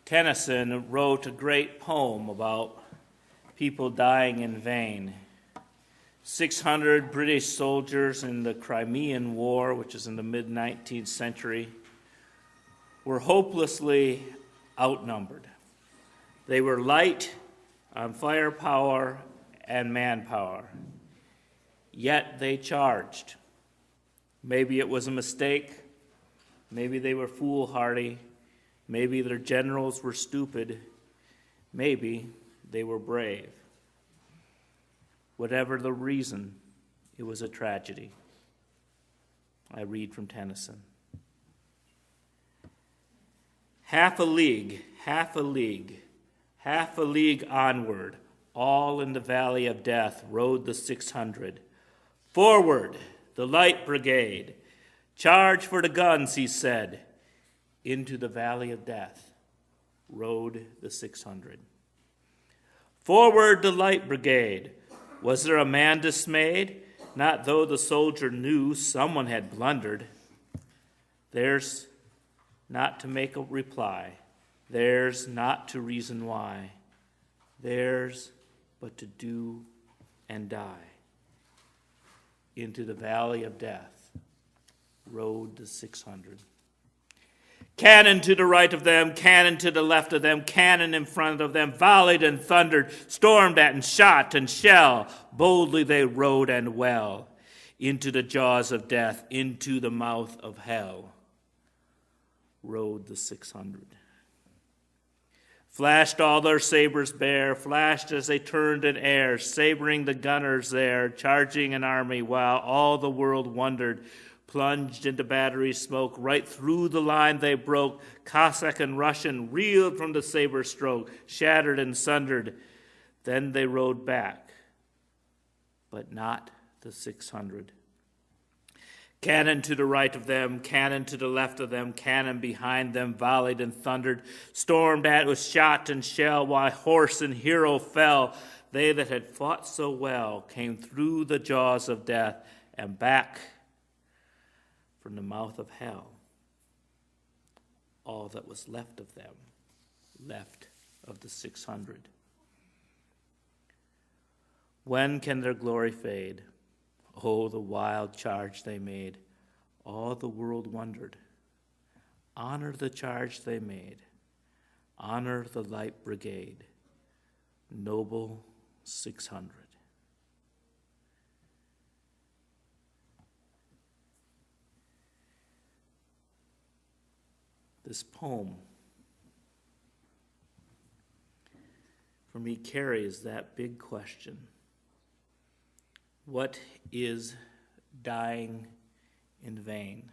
Tennyson wrote a great poem about people dying in vain. 600 British soldiers in the Crimean War, which is in the mid-19th century, were hopelessly outnumbered. They were light on firepower and manpower, yet they charged. Maybe it was a mistake, maybe they were foolhardy, maybe their generals were stupid, maybe they were brave. Whatever the reason, it was a tragedy. I read from Tennyson. Half a league, half a league, half a league onward, all in the valley of death rode the 600. Forward, the light brigade. Charge for the guns, he said. Into the valley of death rode the 600. Forward, the light brigade. Was there a man dismayed? Not though the soldier knew someone had blundered. Theirs not to make a reply. Theirs not to reason why. Theirs but to do and die. Into the valley of death rode the 600. Cannon to the right of them, cannon to the left of them, cannon in front of them, volleyed and thundered, stormed at and shot and shell. Boldly they rode and well into the jaws of death, into the mouth of hell. Rode the 600. Flashed all their sabers bare, flashed as they turned in air, sabering the gunners there, charging an army while all the world wondered. Plunged into battery smoke, right through the line they broke. Cossack and Russian reeled from the saber stroke, shattered and sundered. Then they rode back, but not the 600. Cannon to the right of them, cannon to the left of them, cannon behind them, volleyed and thundered, stormed at with shot and shell, while horse and hero fell. They that had fought so well came through the jaws of death and back from the mouth of hell. All that was left of them, left of the 600. When can their glory fade? Oh, the wild charge they made. All the world wondered. Honor the charge they made. Honor the light brigade. Noble 600. This poem, for me, carries that big question. What is dying in vain?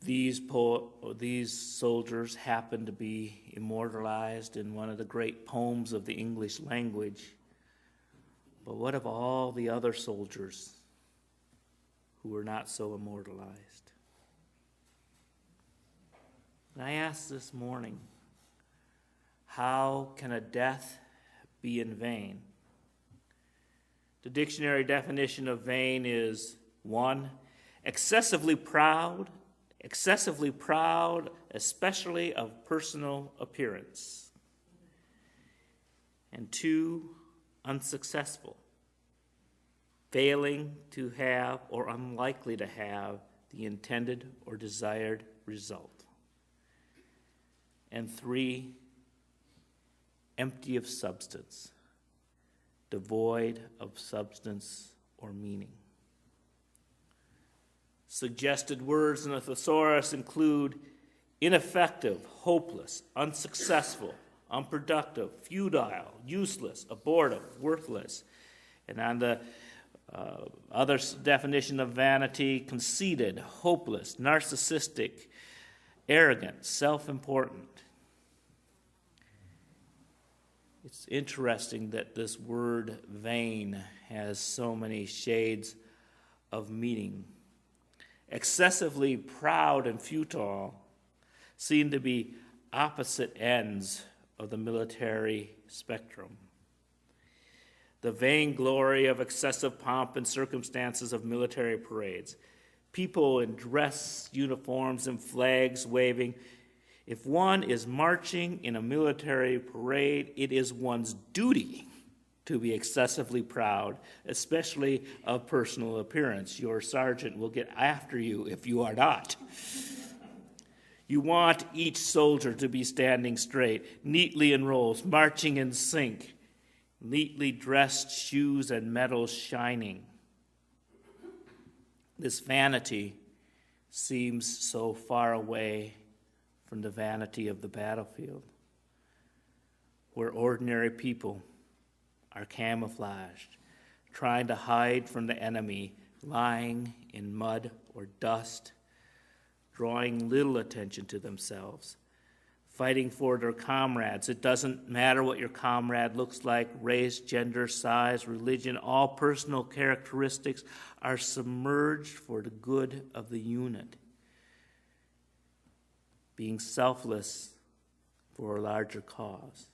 These soldiers happen to be immortalized in one of the great poems of the English language. But what of all the other soldiers who were not so immortalized? And I asked this morning, how can a death be in vain? The dictionary definition of vain is 1, excessively proud, especially of personal appearance. And 2, unsuccessful, failing to have or unlikely to have the intended or desired result. And 3, empty of substance, devoid of substance or meaning. Suggested words in the thesaurus include ineffective, hopeless, unsuccessful, unproductive, futile, useless, abortive, worthless. And on the other definition of vanity, conceited, hopeless, narcissistic, arrogant, self-important. It's interesting that this word vain has so many shades of meaning. Excessively proud and futile seem to be opposite ends of the military spectrum. The vainglory of excessive pomp and circumstances of military parades. People in dress uniforms and flags waving If one is marching in a military parade, it is one's duty to be excessively proud, especially of personal appearance. Your sergeant will get after you if you are not. You want each soldier to be standing straight, neatly in rows, marching in sync, neatly dressed, shoes and medals shining. This vanity seems so far away from the vanity of the battlefield, where ordinary people are camouflaged, trying to hide from the enemy, lying in mud or dust, drawing little attention to themselves, fighting for their comrades. It doesn't matter what your comrade looks like, race, gender, size, religion, all personal characteristics are submerged for the good of the unit, being selfless for a larger cause.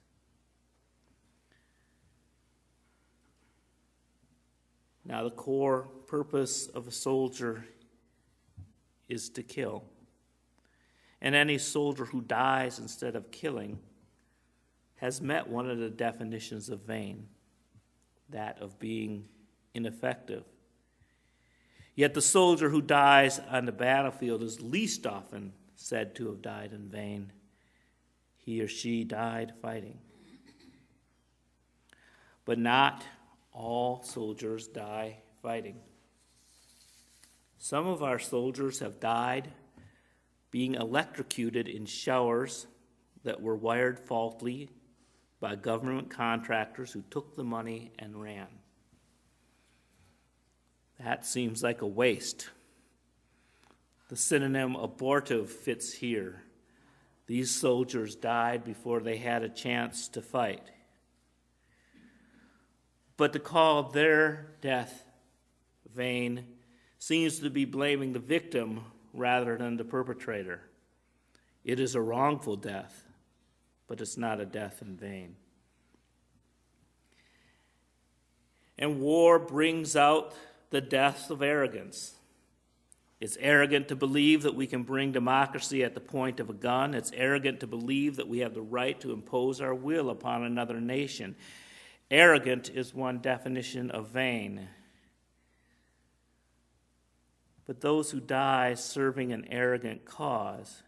Now, the core purpose of a soldier is to kill. And any soldier who dies instead of killing has met one of the definitions of vain, that of being ineffective. Yet the soldier who dies on the battlefield is least often said to have died in vain. He or she died fighting. But not all soldiers die fighting. Some of our soldiers have died being electrocuted in showers that were wired faultily by government contractors who took the money and ran. That seems like a waste. The synonym abortive fits here. These soldiers died before they had a chance to fight. But to call their death vain seems to be blaming the victim rather than the perpetrator. It is a wrongful death, but it's not a death in vain. And war brings out the death of arrogance. It's arrogant to believe that we can bring democracy at the point of a gun. It's arrogant to believe that we have the right to impose our will upon another nation. Arrogant is one definition of vain. But those who die serving an arrogant cause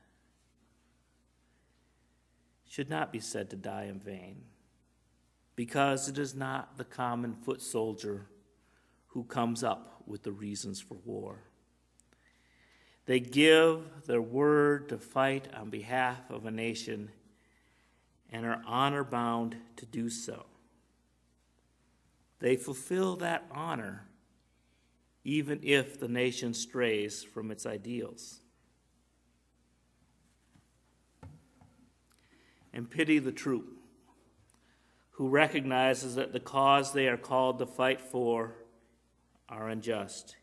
should not be said to die in vain, because it is not the common foot soldier who comes up with the reasons for war. They give their word to fight on behalf of a nation and are honor-bound to do so. They fulfill that honor even if the nation strays from its ideals. And pity the troop who recognizes that the cause they are called to fight for are unjust.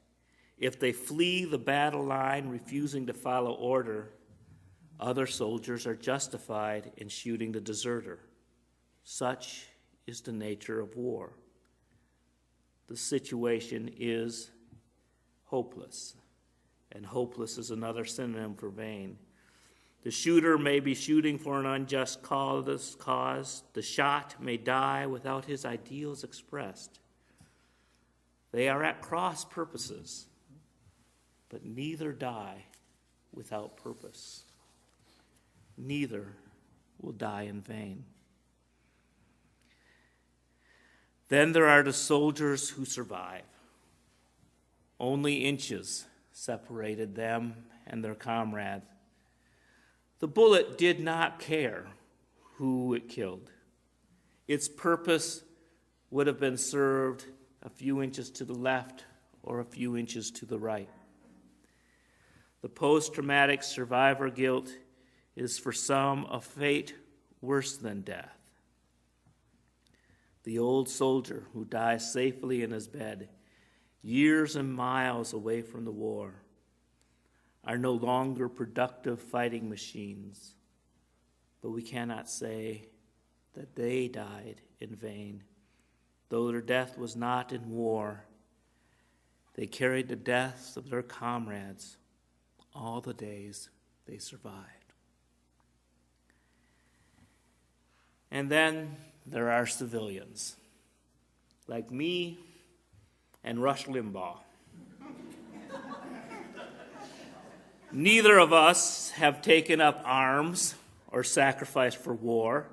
If they flee the battle line, refusing to follow order, other soldiers are justified in shooting the deserter. Such is the nature of war. The situation is hopeless, and hopeless is another synonym for vain. The shooter may be shooting for an unjust cause. The shot may die without his ideals expressed. They are at cross purposes, but neither die without purpose. Neither will die in vain. Then there are the soldiers who survive. Only inches separated them and their comrades. The bullet did not care who it killed. Its purpose would have been served a few inches to the left or a few inches to the right. The post-traumatic survivor guilt is for some a fate worse than death. The old soldier who dies safely in his bed, years and miles away from the war, are no longer productive fighting machines, but we cannot say that they died in vain. Though their death was not in war, they carried the deaths of their comrades all the days they survived. And then there are civilians, like me and Rush Limbaugh. Neither of us have taken up arms or sacrificed for war.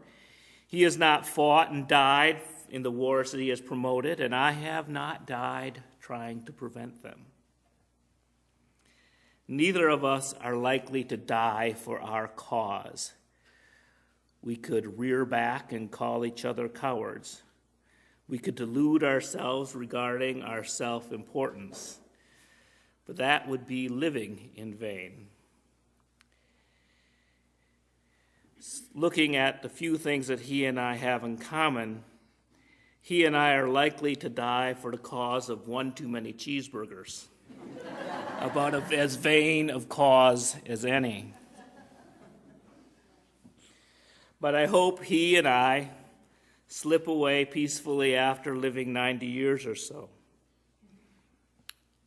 He has not fought and died in the wars that he has promoted, and I have not died trying to prevent them. Neither of us are likely to die for our cause. We could rear back and call each other cowards. We could delude ourselves regarding our self-importance, but that would be living in vain. Looking at the few things that he and I have in common, he and I are likely to die for the cause of one too many cheeseburgers, about as vain of cause as any. But I hope he and I slip away peacefully after living 90 years or so.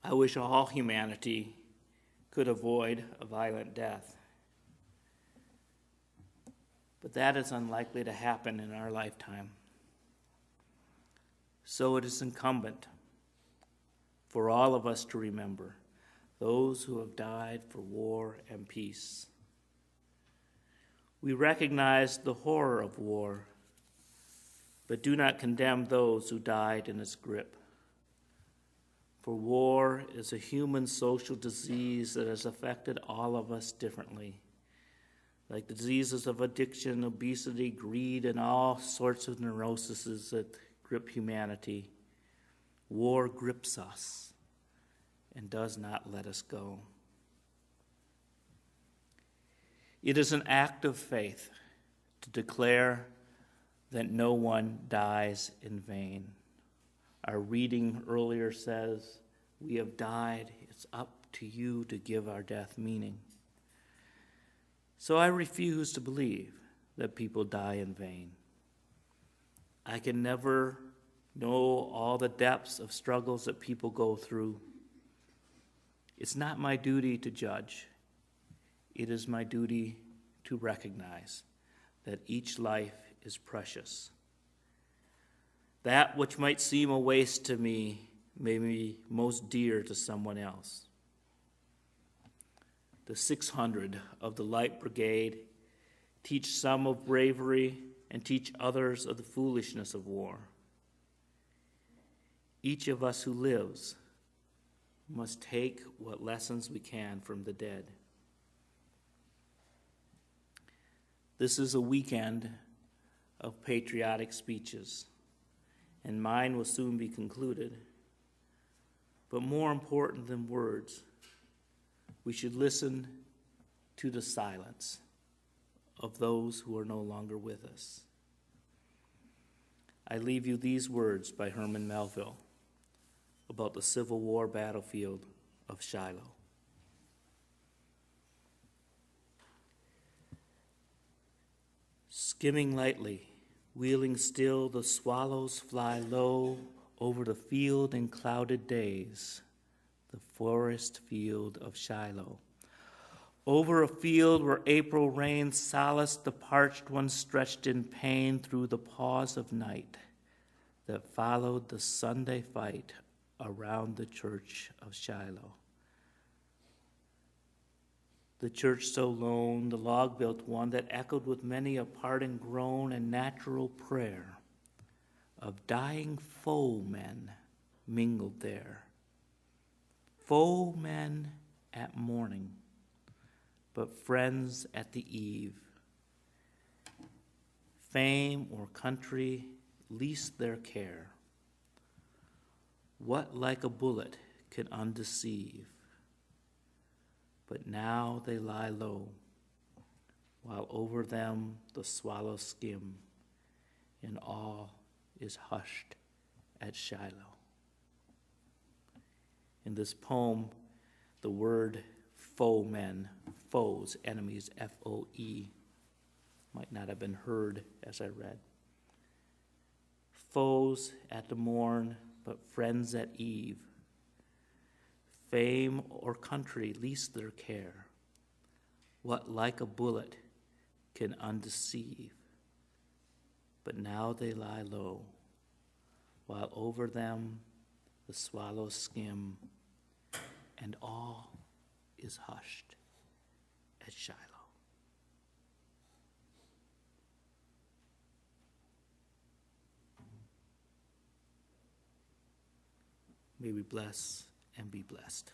I wish all humanity could avoid a violent death. But that is unlikely to happen in our lifetime. So it is incumbent for all of us to remember those who have died for war and peace. We recognize the horror of war, but do not condemn those who died in its grip. For war is a human social disease that has affected all of us differently. Like the diseases of addiction, obesity, greed, and all sorts of neuroses that grip humanity, war grips us and does not let us go. It is an act of faith to declare that no one dies in vain. Our reading earlier says, "We have died. It's up to you to give our death meaning." So I refuse to believe that people die in vain. I can never know all the depths of struggles that people go through. It's not my duty to judge. It is my duty to recognize that each life is precious. That which might seem a waste to me may be most dear to someone else. The 600 of the Light Brigade teach some of bravery and teach others of the foolishness of war. Each of us who lives must take what lessons we can from the dead. This is a weekend of patriotic speeches, and mine will soon be concluded. But more important than words, we should listen to the silence of those who are no longer with us. I leave you these words by Herman Melville about the Civil War battlefield of Shiloh. Skimming lightly, wheeling still, the swallows fly low over the field in clouded days, the forest field of Shiloh. Over a field where April rain solaced the parched ones stretched in pain through the pause of night that followed the Sunday fight around the church of Shiloh. The church so lone, the log-built one that echoed with many a parting groan and natural prayer of dying foemen mingled there. Foemen at morning, but friends at the eve. Fame or country least their care. What like a bullet can undeceive? But now they lie low, while over them the swallows skim, and all is hushed at Shiloh. In this poem, the word foemen, foes, enemies, F-O-E, might not have been heard as I read. Foes at the morn, but friends at eve. Fame or country least their care. What like a bullet can undeceive? but now they lie low, while over them the swallows skim, and all is hushed at Shiloh. May we bless and be blessed.